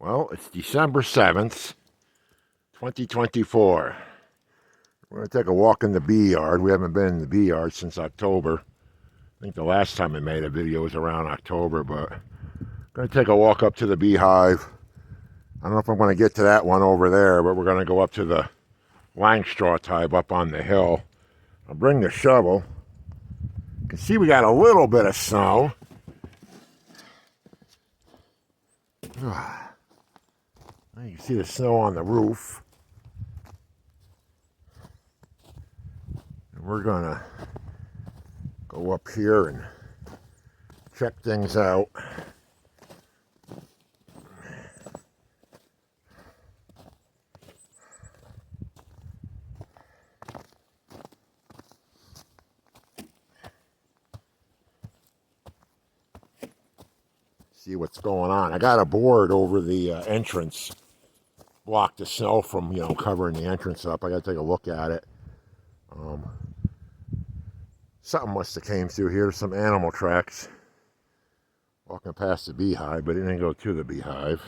Well, it's December 7th, 2024. We're going to take a walk in the bee yard. We haven't been in the bee yard since October. I think the last time I made a video was around October, but I'm going to take a walk up to the beehive. I don't know if I'm going to get to that one over there, but we're going to go up to the Langstroth hive up on the hill. I'll bring the shovel. You can see we got a little bit of snow. You can see the snow on the roof. And we're going to go up here and check things out. See what's going on. I got a board over the entrance, block the snow from covering the entrance up. I got to take a look at it. Something must have came through here. Some animal tracks walking past the beehive, but it didn't go to the beehive.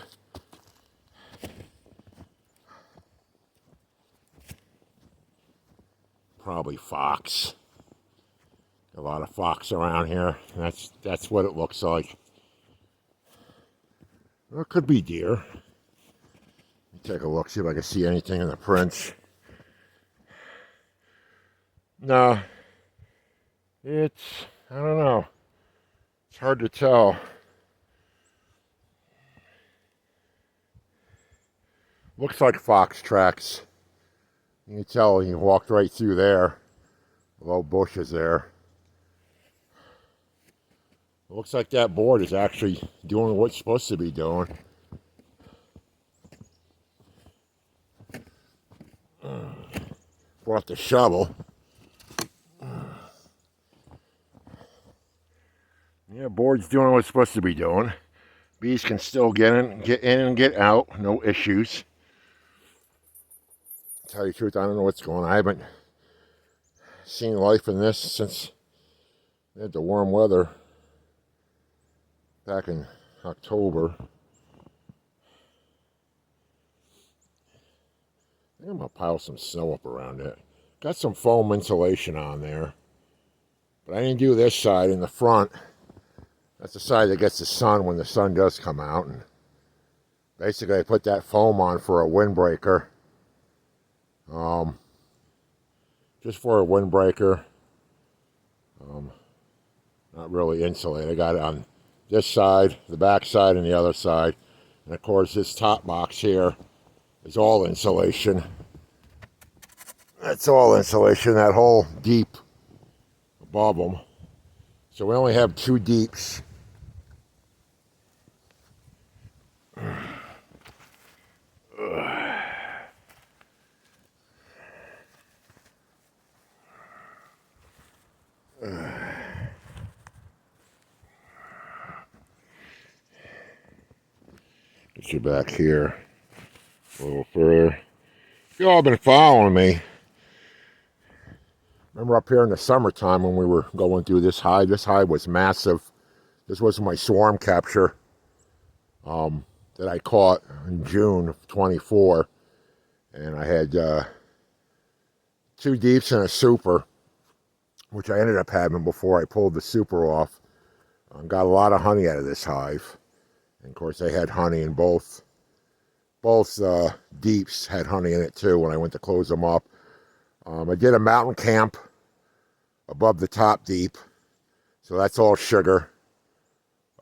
Probably fox. A lot of fox around here. That's what it looks like. Or it could be deer. Let me take a look, see if I can see anything in the prints. No. I don't know. It's hard to tell. Looks like fox tracks. You can tell he walked right through there. Low bushes there. It looks like that board is actually doing what it's supposed to be doing. Brought the shovel. Yeah, board's doing what it's supposed to be doing. Bees can still get in and get out. No issues. To tell you the truth, I don't know what's going on. I haven't seen life in this since we had the warm weather back in October. I think I'm going to pile some snow up around it. Got some foam insulation on there. But I didn't do this side in the front. That's the side that gets the sun when the sun does come out. And basically I put that foam on for a windbreaker. Just for a windbreaker. Not really insulated. I got it on this side, the back side, and the other side. And of course this top box here is all insulation. That's all insulation, that whole deep above them. So we only have two deeps. Get you back here a little further. You all been following me. Remember up here in the summertime when we were going through this hive? This hive was massive. This was my swarm capture that I caught in June of 24. And I had two deeps and a super, which I ended up having before I pulled the super off. Got a lot of honey out of this hive. And of course they had honey in both deeps had honey in it too when I went to close them up. I did a mountain camp above the top deep, so that's all sugar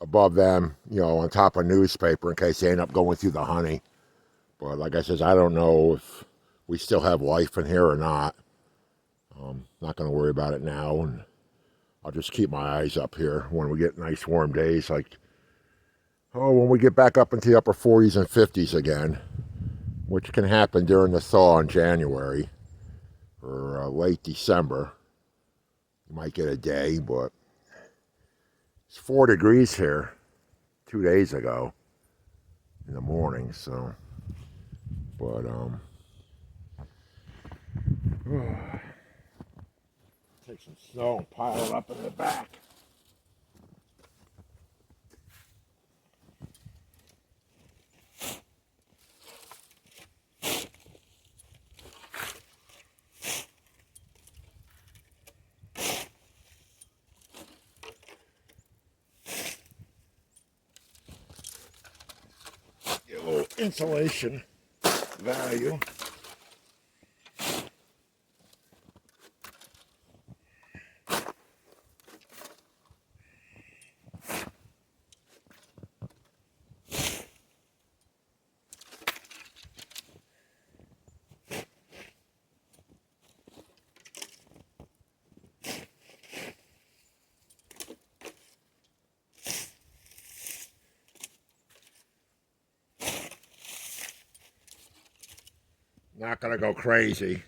above them, on top of newspaper in case they end up going through the honey. But like I said, I don't know if we still have life in here or not. Not going to worry about it now, and I'll just keep my eyes up here when we get nice warm days, when we get back up into the upper 40s and 50s again, which can happen during the thaw in January or late December. You might get a day, but it's 4 degrees here 2 days ago in the morning, so, but, take some snow and pile it up in the back. insulation value. Not going to go crazy.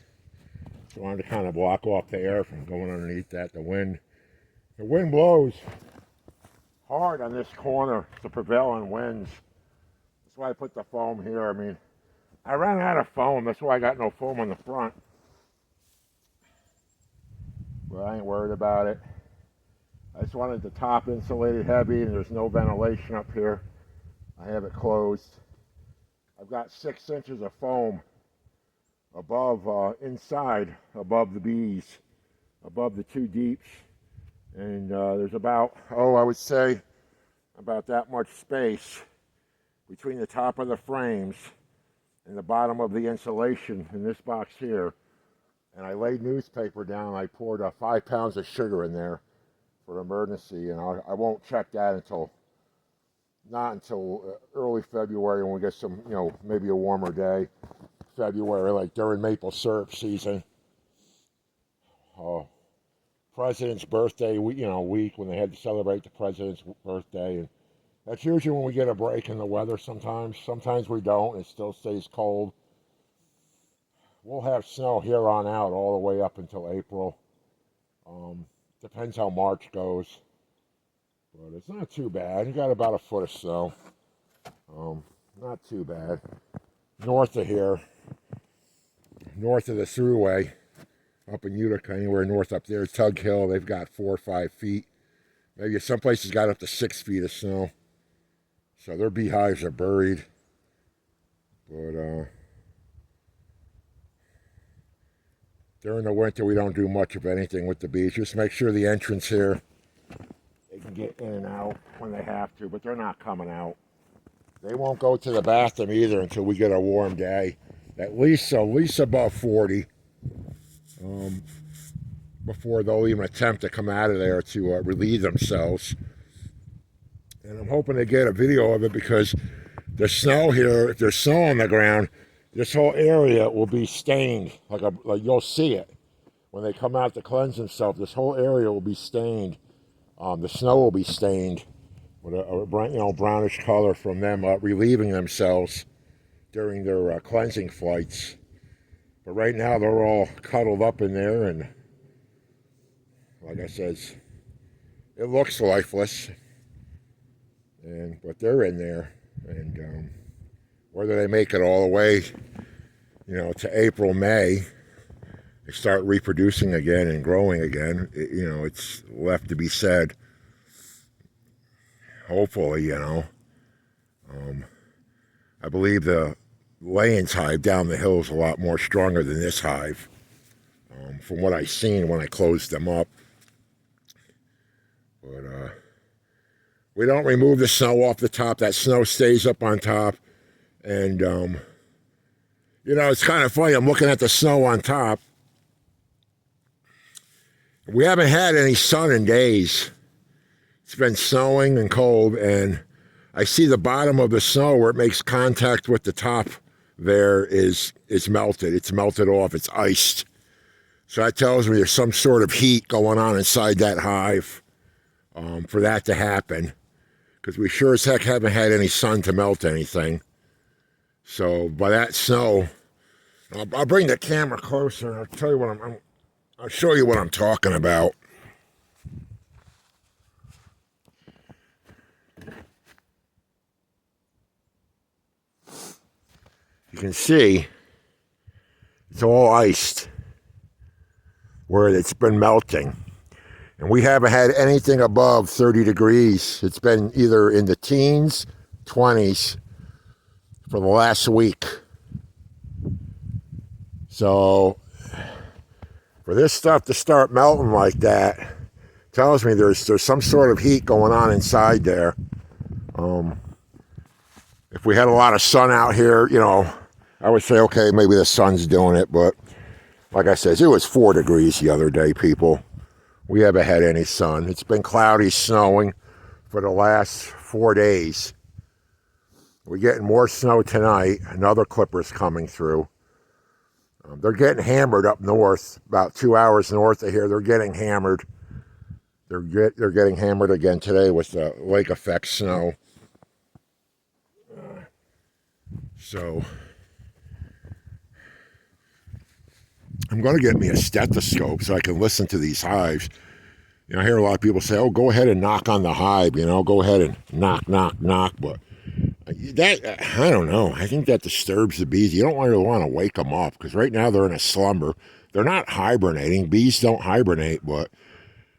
So I wanted to kind of block off the air from going underneath that. The wind blows hard on this corner. It's the prevailing winds. That's why I put the foam here. I mean, I ran out of foam. That's why I got no foam on the front. But I ain't worried about it. I just wanted the top insulated heavy, and there's no ventilation up here. I have it closed. I've got 6 inches of foam above, inside, above the bees, above the 2 deeps. And there's about, I would say, about that much space between the top of the frames and the bottom of the insulation in this box here. And I laid newspaper down. I poured 5 pounds of sugar in there for emergency, and I won't check that not until early February when we get some, maybe a warmer day. February, like during maple syrup season. President's birthday week when they had to celebrate the president's birthday, and that's usually when we get a break in the weather. Sometimes we don't. It still stays cold. We'll have snow here on out all the way up until April. Depends how March goes, but it's not too bad. You got about a foot of snow. Not too bad. North of here, north of the thruway, up in Utica, anywhere north up there, Tug Hill, they've got 4 or 5 feet. Maybe some places got up to 6 feet of snow. So their beehives are buried. But during the winter, we don't do much of anything with the bees. Just make sure the entrance here, they can get in and out when they have to, but they're not coming out. They won't go to the bathroom either until we get a warm day, at least above 40, before they'll even attempt to come out of there to relieve themselves. And I'm hoping to get a video of it because the snow here, if there's snow on the ground, this whole area will be stained. Like you'll see it when they come out to cleanse themselves. This whole area will be stained. The snow will be stained with a brownish color from them relieving themselves during their cleansing flights. But right now they're all cuddled up in there, and like I said, it looks lifeless. But they're in there, and whether they make it all the way, to April, May, they start reproducing again and growing again. It's left to be said. Hopefully, I believe the Layens hive down the hill is a lot more stronger than this hive, from what I've seen when I closed them up. But we don't remove the snow off the top. That snow stays up on top. And, it's kind of funny. I'm looking at the snow on top. We haven't had any sun in days. It's been snowing and cold, and I see the bottom of the snow where it makes contact with the top there is melted. It's melted off. It's iced. So that tells me there's some sort of heat going on inside that hive for that to happen, because we sure as heck haven't had any sun to melt anything. So by that snow, I'll bring the camera closer and I'll tell you what I'll show you what I'm talking about. You can see it's all iced where it's been melting. And we haven't had anything above 30 degrees. It's been either in the teens, 20s for the last week. So for this stuff to start melting like that tells me there's some sort of heat going on inside there. If we had a lot of sun out here, I would say, okay, maybe the sun's doing it. But like I said, it was 4 degrees the other day, people. We haven't had any sun. It's been cloudy, snowing for the last 4 days. We're getting more snow tonight. Another clipper's coming through. They're getting hammered up north, about 2 hours north of here. They're getting hammered. They're getting hammered again today with the lake effect snow. So I'm going to get me a stethoscope so I can listen to these hives. I hear a lot of people say, oh, go ahead and knock on the hive, go ahead and knock, knock, knock. But that, I don't know. I think that disturbs the bees. You don't really want to wake them up because right now they're in a slumber. They're not hibernating. Bees don't hibernate, but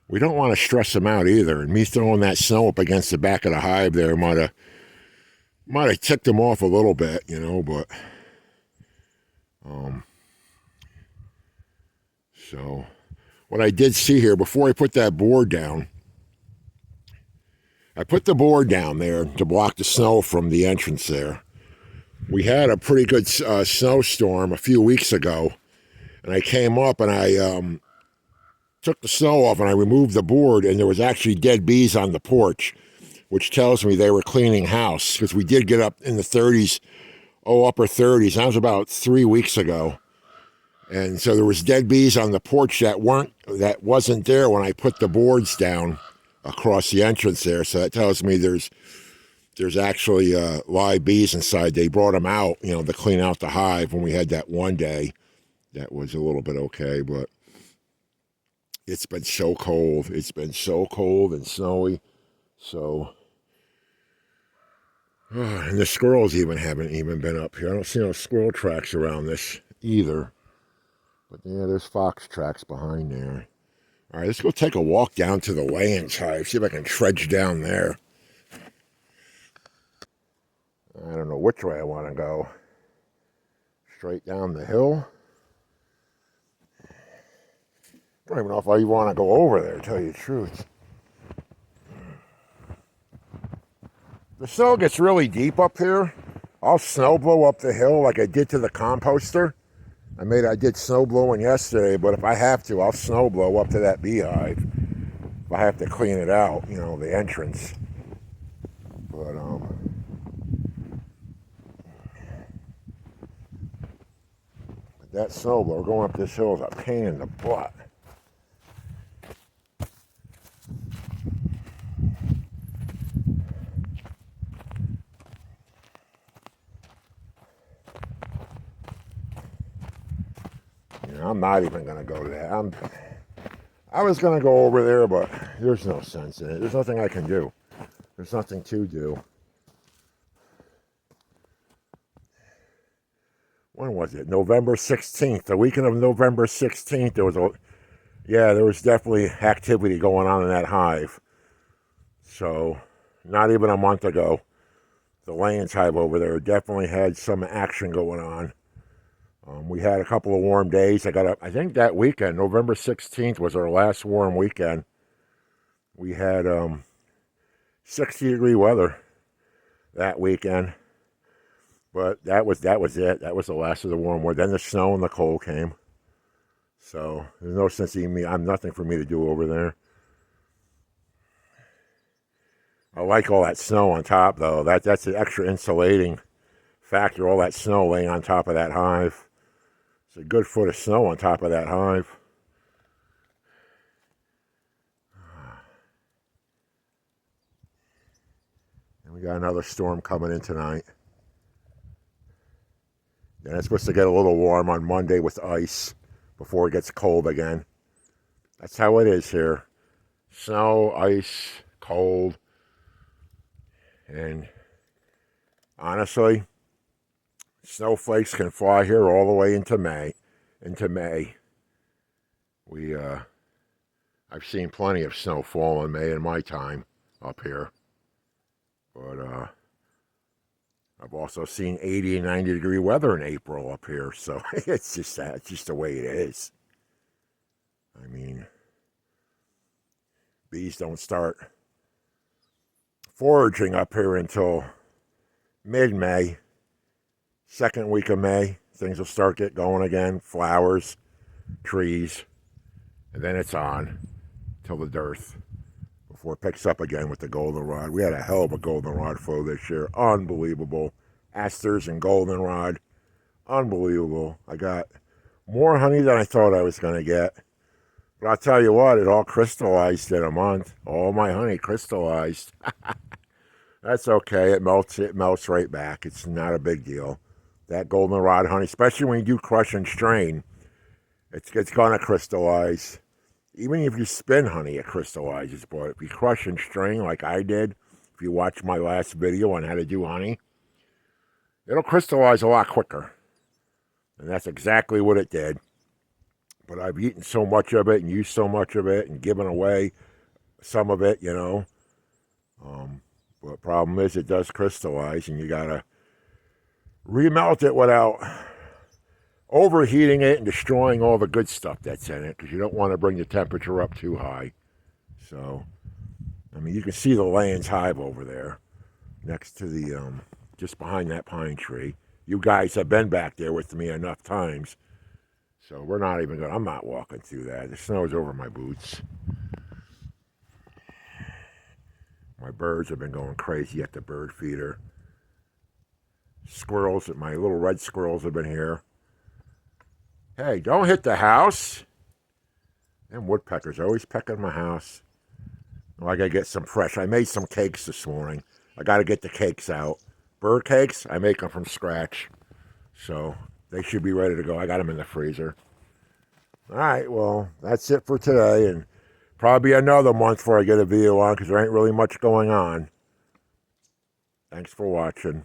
we don't want to stress them out either. And me throwing that snow up against the back of the hive there might have ticked them off a little bit, but so what I did see here before I put that board down, I put the board down there to block the snow from the entrance there. We had a pretty good snowstorm a few weeks ago, and I came up and I took the snow off and I removed the board, and there was actually dead bees on the porch, which tells me they were cleaning house because we did get up in the 30s, upper 30s. That was about 3 weeks ago. And so there was dead bees on the porch that wasn't there when I put the boards down across the entrance there. So that tells me there's actually live bees inside. They brought them out, to clean out the hive when we had that one day. That was a little bit okay, but it's been so cold. It's been so cold and snowy. So, and the squirrels haven't even been up here. I don't see no squirrel tracks around this either. But yeah, there's fox tracks behind there. All right, let's go take a walk down to the Layens hive, see if I can trudge down there. I don't know which way I want to go. Straight down the hill. I don't even know if I even want to go over there, to tell you the truth. The snow gets really deep up here. I'll snow blow up the hill like I did to the composter. I did snow blowing yesterday, but if I have to, I'll snow blow up to that beehive. If I have to clean it out, the entrance. But that snow blower going up this hill is a pain in the butt. I'm not even going to go to that. I was going to go over there, but there's no sense in it. There's nothing I can do. There's nothing to do. When was it? November 16th. The weekend of November 16th, there was definitely activity going on in that hive. So, not even a month ago, the Layens hive over there definitely had some action going on. We had a couple of warm days. I think that weekend, November 16th, was our last warm weekend. We had 60-degree weather that weekend. But that was it. That was the last of the warm weather. Then the snow and the cold came. So there's no sense in me. I'm nothing for me to do over there. I like all that snow on top, though. That's an extra insulating factor. All that snow laying on top of that hive. It's a good foot of snow on top of that hive. And we got another storm coming in tonight. And it's supposed to get a little warm on Monday with ice before it gets cold again. That's how it is here. Snow, ice, cold. And honestly, snowflakes can fly here all the way into May. I've seen plenty of snow fall in May in my time up here. But I've also seen 80 and 90-degree weather in April up here. So it's just the way it is. I mean, bees don't start foraging up here until mid-May, second week of May, things will start get going again. Flowers, trees, and then it's on till the dearth before it picks up again with the goldenrod. We had a hell of a goldenrod flow this year. Unbelievable. Asters and goldenrod. Unbelievable. I got more honey than I thought I was going to get. But I'll tell you what, it all crystallized in a month. All my honey crystallized. That's okay. It melts right back. It's not a big deal. That goldenrod honey, especially when you do crush and strain, it's going to crystallize. Even if you spin honey, it crystallizes. But if you crush and strain like I did, if you watch my last video on how to do honey, it'll crystallize a lot quicker. And that's exactly what it did. But I've eaten so much of it and used so much of it and given away some of it, you know. But the problem is it does crystallize, and you got to remelt it without overheating it and destroying all the good stuff that's in it, because you don't want to bring the temperature up too high. So, I mean, you can see the Land's Hive over there next to the, just behind that pine tree. You guys have been back there with me enough times. So we're not even going, I'm not walking through that. The snow's over my boots. My birds have been going crazy at the bird feeder. Squirrels, my little red squirrels have been here. Hey, don't hit the house. Them woodpeckers are always pecking my house. Oh, I got to get some fresh. I made some cakes this morning. I got to get the cakes out. Bird cakes, I make them from scratch. So they should be ready to go. I got them in the freezer. All right, well, that's it for today. And probably another month before I get a video on, because there ain't really much going on. Thanks for watching.